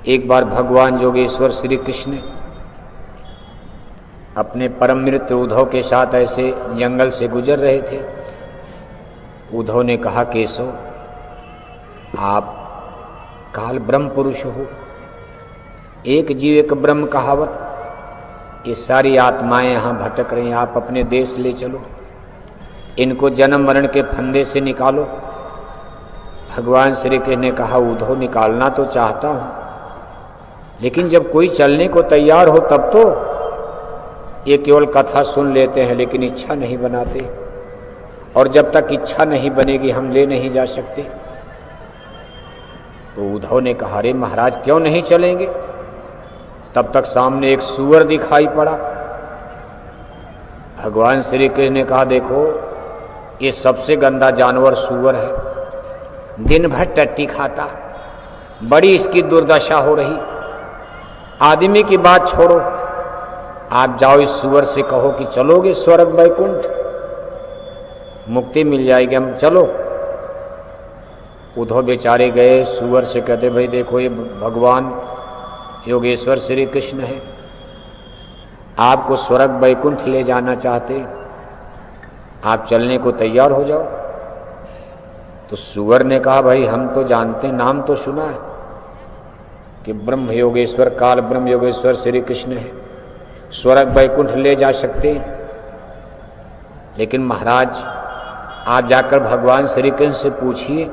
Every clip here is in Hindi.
एक बार भगवान योगेश्वर श्री कृष्ण अपने परम मित्र उद्धव के साथ ऐसे जंगल से गुजर रहे थे। उद्धव ने कहा, केशव आप काल ब्रह्म पुरुष हो, एक जीव एक ब्रह्म कहावत, ये सारी आत्माएं यहाँ भटक रही हैं, आप अपने देश ले चलो, इनको जन्म मरण के फंदे से निकालो। भगवान श्री कृष्ण ने कहा, उद्धव निकालना तो चाहता हूँ, लेकिन जब कोई चलने को तैयार हो तब तो। ये केवल कथा सुन लेते हैं लेकिन इच्छा नहीं बनाते, और जब तक इच्छा नहीं बनेगी हम ले नहीं जा सकते। तो उद्धव ने कहा, अरे महाराज क्यों नहीं चलेंगे? तब तक सामने एक सूअर दिखाई पड़ा। भगवान श्री कृष्ण ने कहा, देखो ये सबसे गंदा जानवर सूअर है, दिन भर टट्टी खाता, बड़ी इसकी दुर्दशा हो रही। आदमी की बात छोड़ो, आप जाओ इस सूअर से कहो कि चलोगे स्वर्ग वैकुंठ, मुक्ति मिल जाएगी, हम चलो। उद्धव बेचारे गए, सूअर से कहते, भाई देखो ये भगवान योगेश्वर श्री कृष्ण है, आपको स्वर्ग वैकुंठ ले जाना चाहते, आप चलने को तैयार हो जाओ। तो सूअर ने कहा, भाई हम तो जानते, नाम तो सुना है कि ब्रह्म योगेश्वर, काल ब्रह्म योगेश्वर श्री कृष्ण है, स्वर्ग वैकुंठ ले जा सकते, लेकिन महाराज आप जाकर भगवान श्री कृष्ण से पूछिए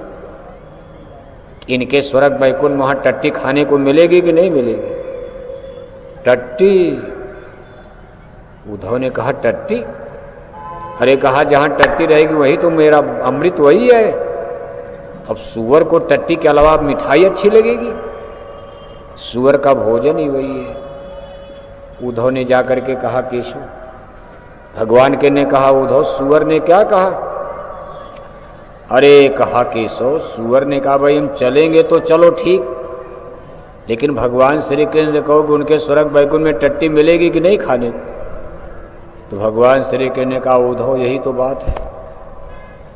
इनके स्वर्ग वैकुंठ वहां टट्टी खाने को मिलेगी कि नहीं मिलेगी? टट्टी? उद्धव ने कहा, टट्टी? अरे कहा, जहां टट्टी रहेगी वही तो मेरा अमृत वही है। अब सूअर को टट्टी के अलावा मिठाई अच्छी लगेगी? सूअर का भोजन ही वही है। उद्धव ने जाकर के कहा, केशव, भगवान के ने कहा, उद्धव सूअर ने क्या कहा? अरे कहा केशव, सूअर ने कहा, भाई हम चलेंगे तो चलो ठीक, लेकिन भगवान श्री कृष्ण ने कहो कि उनके स्वर्ग वैकुंठ में टट्टी मिलेगी कि नहीं खाने को? तो भगवान श्री कृष्ण ने कहा, उद्धव यही तो बात है,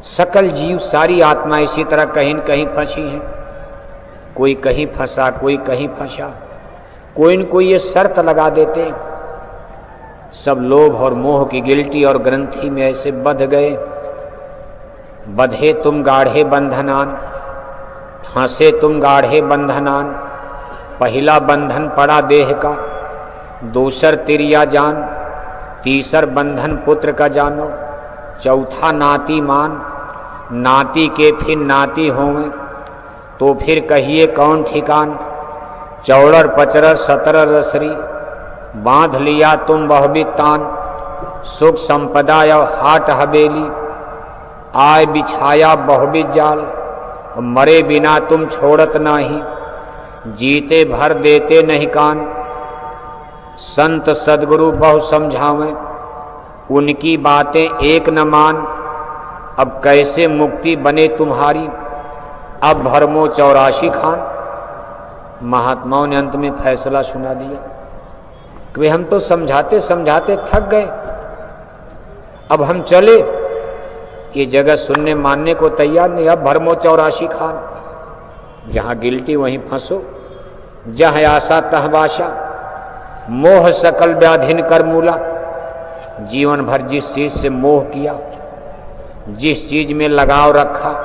सकल जीव सारी आत्मा इसी तरह कहीं न कहीं फंसी हैं, कोई कहीं फंसा, कोई कहीं फंसा, कोई न कोई ये शर्त लगा देते, सब लोभ और मोह की गिल्टी और ग्रंथि में ऐसे बंध गए। बंधे तुम गाढ़े बंधनान, फांसे तुम गाढ़े बंधनान, पहला बंधन पड़ा देह का, दूसर तिरिया जान, तीसर बंधन पुत्र का जानो, चौथा नाती मान, नाती के फिर नाती होंगे, तो फिर कहिए कौन ठिकान, चौड़र पचरर सतरर रसरी, बांध लिया तुम बहुबित तान, सुख संपदा या हाट हवेली, आय बिछाया बहुबित जाल, मरे बिना तुम छोड़त नाही, जीते भर देते नहीं कान, संत सदगुरु बहु समझावें, उनकी बातें एक न मान, अब कैसे मुक्ति बने तुम्हारी, अब भरमो 84 खान। महात्माओं ने अंत में फैसला सुना दिया कि हम तो समझाते समझाते थक गए, अब हम चले, ये जगह सुनने मानने को तैयार नहीं, अब भरमो 84 खान, जहां गिल्टी वहीं फंसो, जहां आशा तह बाशा, मोह सकल व्याधिन कर मूला। जीवन भर जिस चीज से मोह किया, जिस चीज में लगाव रखा,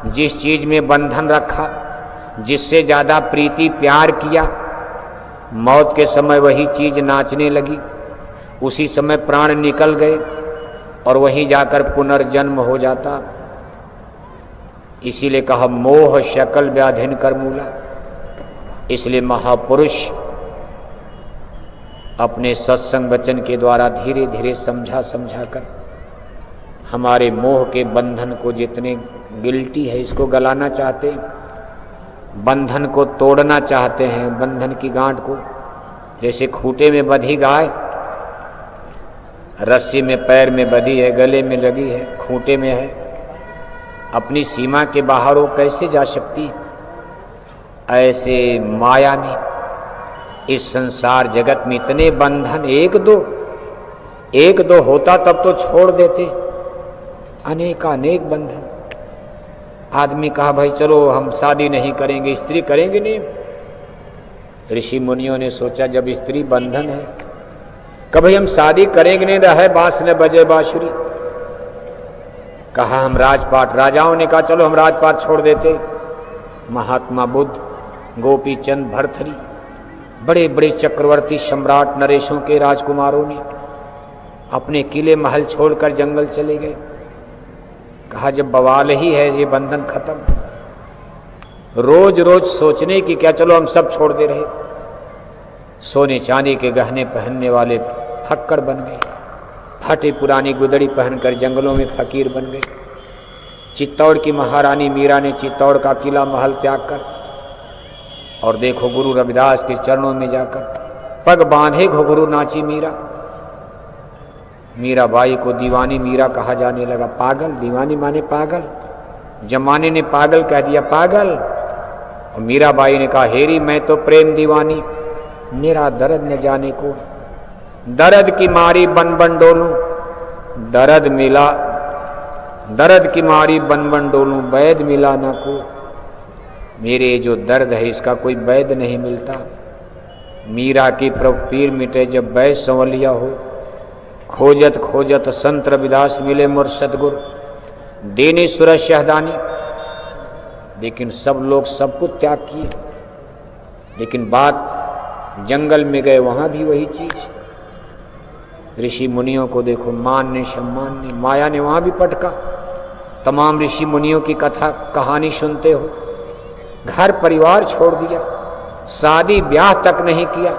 जिस चीज में बंधन रखा, जिससे ज्यादा प्रीति प्यार किया, मौत के समय वही चीज नाचने लगी, उसी समय प्राण निकल गए और वहीं जाकर पुनर्जन्म हो जाता। इसीलिए कहा मोह शकल व्याधिन कर मूला। इसलिए महापुरुष अपने सत्संग वचन के द्वारा धीरे धीरे समझा समझा कर हमारे मोह के बंधन को, जितने गिल्टी है इसको गलाना चाहते हैं, बंधन को तोड़ना चाहते हैं, बंधन की गांठ को। जैसे खूंटे में बंधी गाय, रस्सी में पैर में बंधी है, गले में लगी है, खूंटे में है, अपनी सीमा के बाहर वो कैसे जा सकती? ऐसे माया ने इस संसार जगत में इतने बंधन, एक दो होता तब तो छोड़ देते, अनेक बंधन। आदमी कहा भाई चलो हम शादी नहीं करेंगे, स्त्री करेंगे नहीं, ऋषि मुनियों ने सोचा जब स्त्री बंधन है, कभी हम शादी करेंगे नहीं, रहे बांस न बजे बांसुरी। कहा हम राजपाट, राजाओं ने कहा चलो हम राजपाट छोड़ देते। महात्मा बुद्ध, गोपी चंद, भर्तृहरि, बड़े बड़े चक्रवर्ती सम्राट नरेशों के राजकुमारों ने अपने किले महल छोड़कर जंगल चले गए। कहा जब बवाल ही है, ये बंधन खत्म। रोज रोज सोचने की क्या, चलो हम सब छोड़ दे रहे। सोने चांदी के गहने पहनने वाले फक्कड़ बन गए, फटी पुरानी गुदड़ी पहनकर जंगलों में फकीर बन गए। चित्तौड़ की महारानी मीरा ने चित्तौड़ का किला महल त्याग कर और देखो गुरु रविदास के चरणों में जाकर पग बांधे घुघरू नाची मीरा। मीराबाई को दीवानी मीरा कहा जाने लगा। पागल, दीवानी माने पागल, जमाने ने पागल कह दिया, पागल। और मीराबाई ने कहा हेरी मैं तो प्रेम दीवानी, मेरा दर्द न जाने को, दर्द की मारी बन बन डोलूं, दर्द मिला, दर्द की मारी बन बन डोलूं, वैद मिला ना को। मेरे जो दर्द है इसका कोई वैद नहीं मिलता। मीरा की प्रभु पीर मिटे जब वैद संवलिया हो। खोजत खोजत संत रविदास मिले मोर सतगुर, देने सूरज शहदानी। लेकिन सब लोग सब कुछ त्याग किए, लेकिन बात जंगल में गए वहां भी वही चीज। ऋषि मुनियों को देखो, मान ने सम्मान ने, माया ने वहां भी पटका। तमाम ऋषि मुनियों की कथा कहानी सुनते हो, घर परिवार छोड़ दिया, शादी ब्याह तक नहीं किया,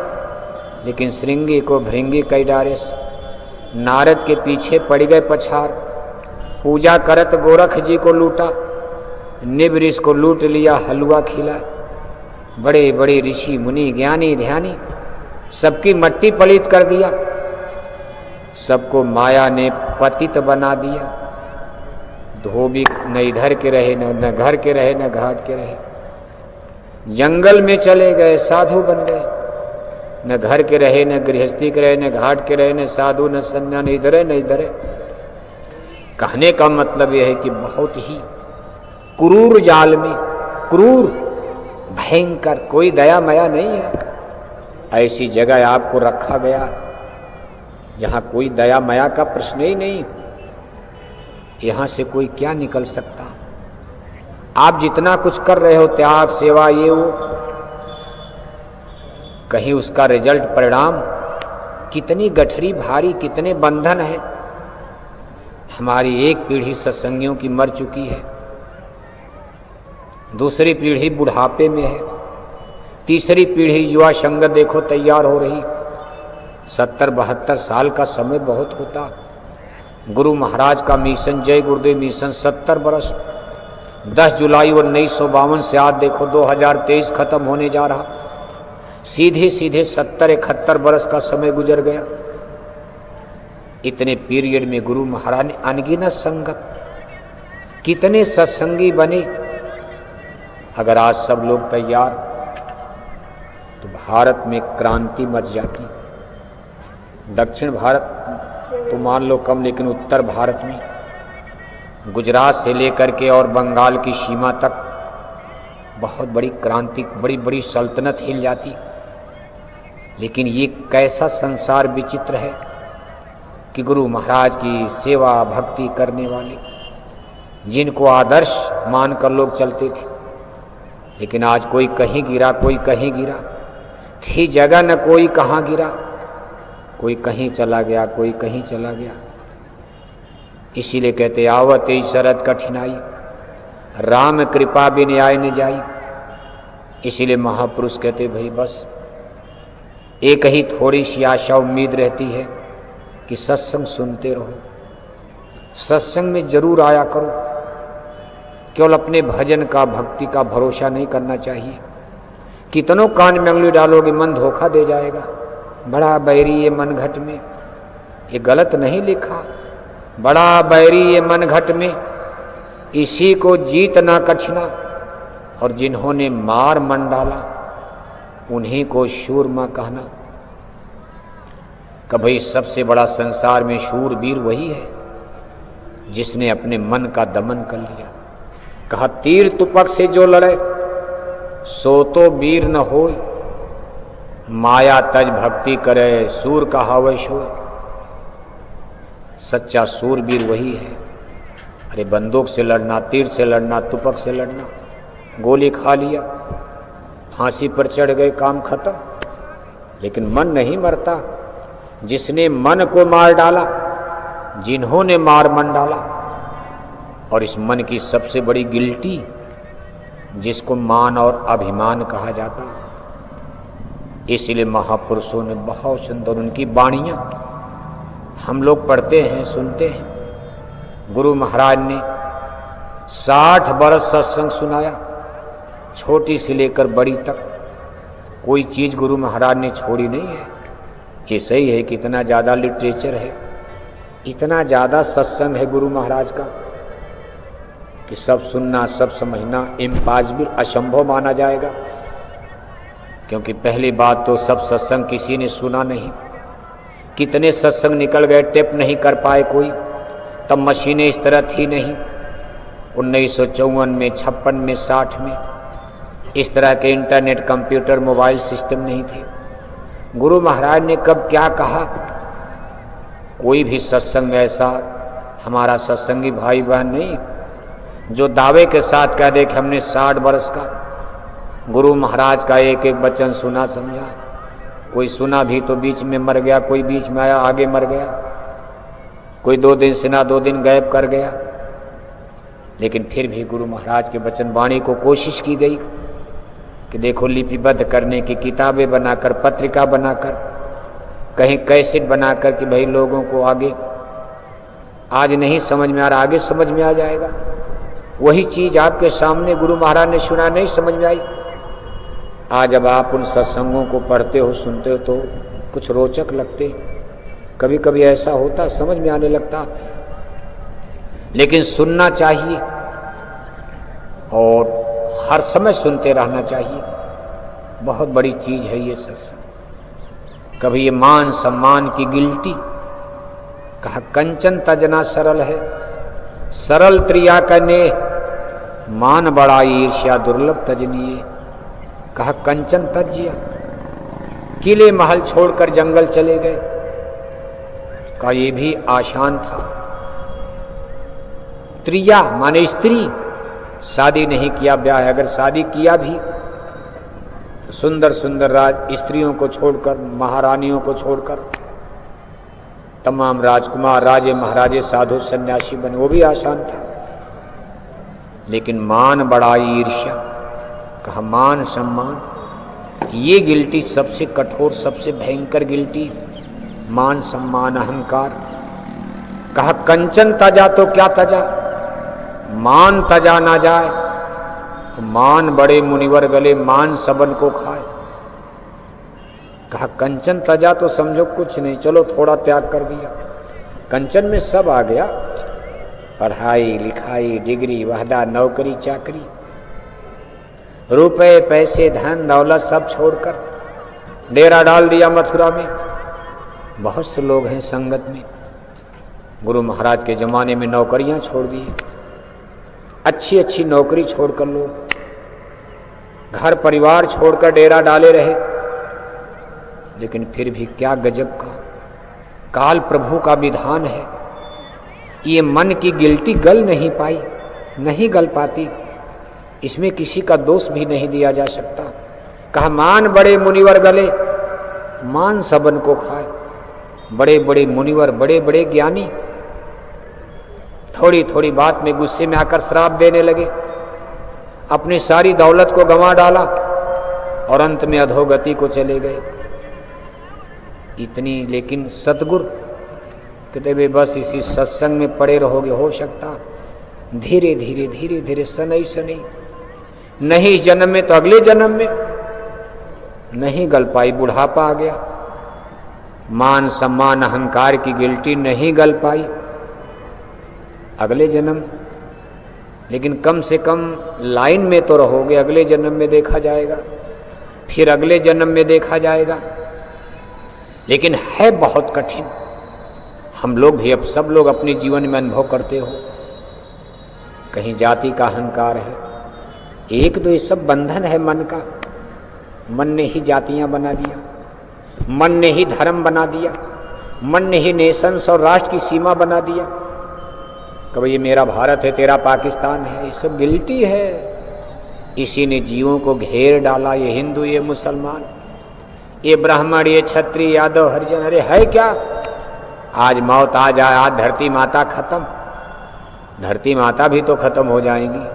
लेकिन श्रृंगी को भृंगी कई डारेस। नारद के पीछे पड़ गए पछार, पूजा करत गोरख जी को लूटा, निबरिस को लूट लिया, हलवा खिला। बड़े बड़े ऋषि मुनि ज्ञानी ध्यानी सबकी मट्टी पलीत कर दिया, सबको माया ने पतित बना दिया। धोबी न इधर के रहे, न घर के रहे, न घाट के रहे, जंगल में चले गए, साधु बन गए। न घर के रहे, न गृहस्थी के रहे, न घाट के रहे, न साधु, न संन्यास, न इधर है न इधर है। कहने का मतलब यह है कि बहुत ही क्रूर जाल में, क्रूर भयंकर, कोई दया माया नहीं है। ऐसी जगह आपको रखा गया जहां कोई दया माया का प्रश्न ही नहीं। यहां से कोई क्या निकल सकता। आप जितना कुछ कर रहे हो, त्याग सेवा ये वो, कहीं उसका रिजल्ट परिणाम, कितनी गठरी भारी, कितने बंधन है। हमारी एक पीढ़ी सत्संगियों की मर चुकी है, दूसरी पीढ़ी बुढ़ापे में है, तीसरी पीढ़ी युवा संगत देखो तैयार हो रही। 70-72 साल का समय बहुत होता। गुरु महाराज का मिशन, जय गुरुदेव मिशन 70 बरस, 10 जुलाई 1952 से आज देखो 2023 खत्म होने जा रहा। सीधे सीधे 70-71 बरस का समय गुजर गया। इतने पीरियड में गुरु महाराज ने अनगिनत संगत, कितने सत्संगी बने। अगर आज सब लोग तैयार तो भारत में क्रांति मच जाती। दक्षिण भारत तो मान लो कम, लेकिन उत्तर भारत में गुजरात से लेकर के और बंगाल की सीमा तक बहुत बड़ी क्रांति, बड़ी बड़ी सल्तनत हिल जाती। लेकिन ये कैसा संसार विचित्र है कि गुरु महाराज की सेवा भक्ति करने वाले, जिनको आदर्श मानकर लोग चलते थे, लेकिन आज कोई कहीं गिरा, कोई कहीं गिरा। थी जगह न कोई कहाँ गिरा, कोई कहीं चला गया, कोई कहीं चला गया। इसीलिए कहते आवत ही शरद कठिनाई, राम कृपा बिन आए न जाई। इसीलिए महापुरुष कहते भाई बस एक ही थोड़ी सी आशा उम्मीद रहती है कि सत्संग सुनते रहो, सत्संग में जरूर आया करो। केवल अपने भजन का, भक्ति का भरोसा नहीं करना चाहिए। कितनों कान में उंगली डालोगे, मन धोखा दे जाएगा। बड़ा बैरी ये मन घट में, ये गलत नहीं लिखा। बड़ा बैरी ये मन घट में, इसी को जीत ना कठिना। और जिन्होंने मार मन डाला, उन्हीं को शूरमा कहना। कभी सबसे बड़ा संसार में शूरवीर वही है जिसने अपने मन का दमन कर लिया। कहा तीर तुपक से जो लड़े, सो तो वीर न होय, माया तज भक्ति करे सूर कहावै शोर। सच्चा सूरवीर वही है। अरे बंदूक से लड़ना, तीर से लड़ना, तुपक से लड़ना, गोली खा लिया, फांसी पर चढ़ गए, काम खत्म। लेकिन मन नहीं मरता। जिसने मन को मार डाला, जिन्होंने मार मन डाला, और इस मन की सबसे बड़ी गिल्टी जिसको मान और अभिमान कहा जाता। इसलिए महापुरुषों ने बहुत सुंदर उनकी वाणियां हम लोग पढ़ते हैं, सुनते हैं। गुरु महाराज ने 60 बरस सत्संग सुनाया, छोटी से लेकर बड़ी तक। कोई चीज गुरु महाराज ने छोड़ी नहीं है। ये सही है कि इतना ज्यादा लिटरेचर है, इतना ज्यादा सत्संग है गुरु महाराज का कि सब सुनना, सब समझना इम्पॉसिबल, असंभव माना जाएगा। क्योंकि पहली बात तो सब सत्संग किसी ने सुना नहीं। कितने सत्संग निकल गए, टेप नहीं कर पाए कोई। तब मशीनें इस तरह थी नहीं। 1954 में, 56 में, 60 में इस तरह के इंटरनेट, कंप्यूटर, मोबाइल सिस्टम नहीं थे। गुरु महाराज ने कब क्या कहा, कोई भी सत्संग में ऐसा हमारा सत्संगी भाई बहन नहीं जो दावे के साथ कह दे कि हमने 60 बरस का गुरु महाराज का एक एक वचन सुना, समझा। कोई सुना भी तो बीच में मर गया, कोई बीच में आया आगे मर गया, कोई 2 दिन सुना 2 दिन गायब कर गया। लेकिन फिर भी गुरु महाराज के वचन वाणी को कोशिश की गई कि देखो लिपिबद्ध करने की, किताबें बनाकर, पत्रिका बनाकर, कहीं कैसेट बनाकर कि भाई लोगों को आगे, आज नहीं समझ में आ रहा आगे समझ में आ जाएगा। वही चीज आपके सामने गुरु महाराज ने सुना, नहीं समझ में आई। आज जब आप उन सत्संगों को पढ़ते हो, सुनते हो तो कुछ रोचक लगते, कभी कभी ऐसा होता समझ में आने लगता। लेकिन सुनना चाहिए और हर समय सुनते रहना चाहिए। बहुत बड़ी चीज है ये सत्संग। कभी ये मान सम्मान की गिल्टी, कहा कंचन तजना सरल है, सरल त्रिया कने, मान बड़ा ईर्ष्या दुर्लभ तजनीय। कहा कंचन तजिया, किले महल छोड़कर जंगल चले गए। कहा ये भी आसान था। त्रिया माने स्त्री, शादी नहीं किया, ब्याह अगर शादी किया भी तो सुंदर सुंदर राज स्त्रियों को छोड़कर, महारानियों को छोड़कर तमाम राजकुमार, राजे, महाराजे, साधु, सन्यासी बने, वो भी आसान था। लेकिन मान बड़ा ईर्ष्या, कहा मान सम्मान, ये गिल्टी सबसे कठोर, सबसे भयंकर गिल्टी, मान सम्मान अहंकार। कहा कंचन तजा तो क्या तजा, मान तजा ना जाए, मान बड़े मुनिवर गले, मान सबन को खाए। कहा कंचन तजा तो समझो कुछ नहीं, चलो थोड़ा त्याग कर दिया। कंचन में सब आ गया, पढ़ाई लिखाई, डिग्री, वहदा, नौकरी चाकरी, रुपए पैसे, धन दौलत सब छोड़कर डेरा डाल दिया मथुरा में। बहुत से लोग हैं संगत में, गुरु महाराज के जमाने में नौकरियां छोड़ दी, अच्छी अच्छी नौकरी छोड़कर लोग घर परिवार छोड़कर डेरा डाले रहे। लेकिन फिर भी क्या गजब का काल प्रभु का विधान है। ये मन की गिल्टी गल नहीं पाई, नहीं गल पाती, इसमें किसी का दोष भी नहीं दिया जा सकता। कहा मान बड़े मुनिवर गले, मान सबन को खाए। बड़े बड़े मुनिवर, बड़े बड़े ज्ञानी थोड़ी थोड़ी बात में गुस्से में आकर श्राप देने लगे, अपनी सारी दौलत को गंवा डाला और अंत में अधोगति को चले गए। इतनी, लेकिन सतगुरु कहते वे बस इसी सत्संग में पड़े रहोगे, हो सकता धीरे धीरे धीरे धीरे, सनई सनई, नहीं इस जन्म में तो अगले जन्म में। नहीं गल पाई, बुढ़ापा आ गया, मान सम्मान अहंकार की गिल्टी नहीं गल पाई, अगले जन्म। लेकिन कम से कम लाइन में तो रहोगे, अगले जन्म में देखा जाएगा, फिर अगले जन्म में देखा जाएगा। लेकिन है बहुत कठिन। हम लोग भी, अब सब लोग अपने जीवन में अनुभव करते हो, कहीं जाति का अहंकार है, एक तो ये सब बंधन है मन का, मन ने ही जातियां बना दिया। मन ने ही धर्म बना दिया, मन ने ही नेशंस और राष्ट्र की सीमा बना दिया। कभी ये मेरा भारत है, तेरा पाकिस्तान है, ये सब गिल्टी है। इसी ने जीवों को घेर डाला, ये हिंदू, ये मुसलमान, ये ब्राह्मण, ये क्षत्रिय, यादव, हरिजन। अरे है क्या? आज मौत आ जाए, आज धरती माता खत्म, धरती माता भी तो खत्म हो जाएंगी,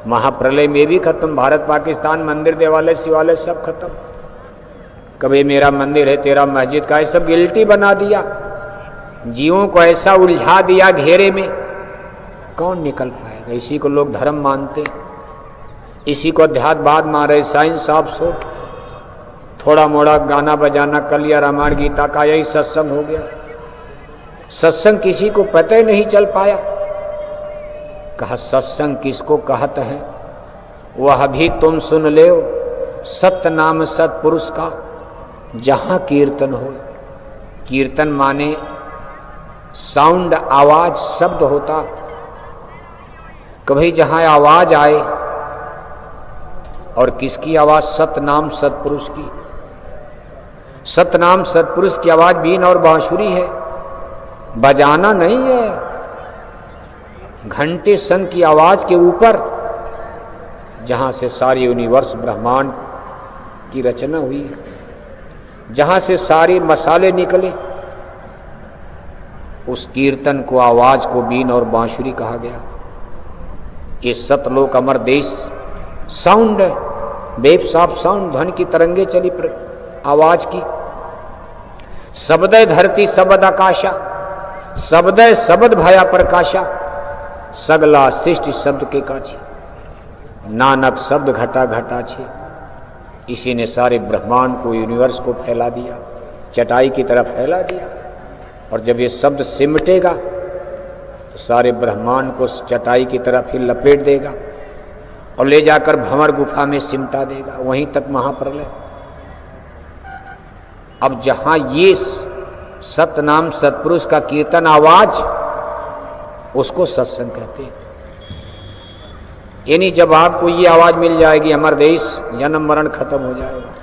महाप्रलय में भी खत्म, भारत पाकिस्तान, मंदिर देवालय शिवालय सब खत्म। कभी मेरा मंदिर है, तेरा मस्जिद का, ये सब गिल्टी बना दिया, जीवों को ऐसा उलझा दिया घेरे में, कौन निकल पाएगा? इसी को लोग धर्म मानते, इसी को अध्यात्मवाद मान रहे, साइंस ऑफ सोच। थोड़ा मोड़ा गाना बजाना कर लिया, रामायण गीता का, यही सत्संग हो गया। सत्संग किसी को पता ही नहीं चल पाया। कहा सत्संग किसको कहते हैं, वह भी तुम सुन ले, सत्य नाम सत्पुरुष का जहां कीर्तन हो। कीर्तन माने साउंड, आवाज, शब्द होता। कभी जहां आवाज आए, और किसकी आवाज? सतनाम सत्पुरुष की। सतनाम सत्पुरुष की आवाज बीन और बांसुरी है, बजाना नहीं है। घंटे संग की आवाज के ऊपर जहां से सारी यूनिवर्स ब्रह्मांड की रचना हुई है, जहां से सारे मसाले निकले, उस कीर्तन को, आवाज को बीन और बांसुरी कहा गया। ये सतलोक अमर देश साउंड है, वेव्स ऑफ साउंड, ध्वनि की तरंगे चली आवाज की। शब्दय धरती शब्द आकाशा, शब्दय शब्द भया प्रकाशा, सगला सृष्टि शब्द के काछी, नानक शब्द घटा घटा छे। इसी ने सारे ब्रह्मांड को, यूनिवर्स को फैला दिया, चटाई की तरफ फैला दिया। और जब ये शब्द सिमटेगा तो सारे ब्रह्मांड को चटाई की तरफ ही लपेट देगा और ले जाकर भंवर गुफा में सिमटा देगा, वहीं तक महाप्रलय। अब जहां ये सतनाम सत्पुरुष का कीर्तन आवाज, उसको सत्संग कहते हैं। यानी जब आपको ये आवाज मिल जाएगी, हमारा देश जन्म मरण खत्म हो जाएगा,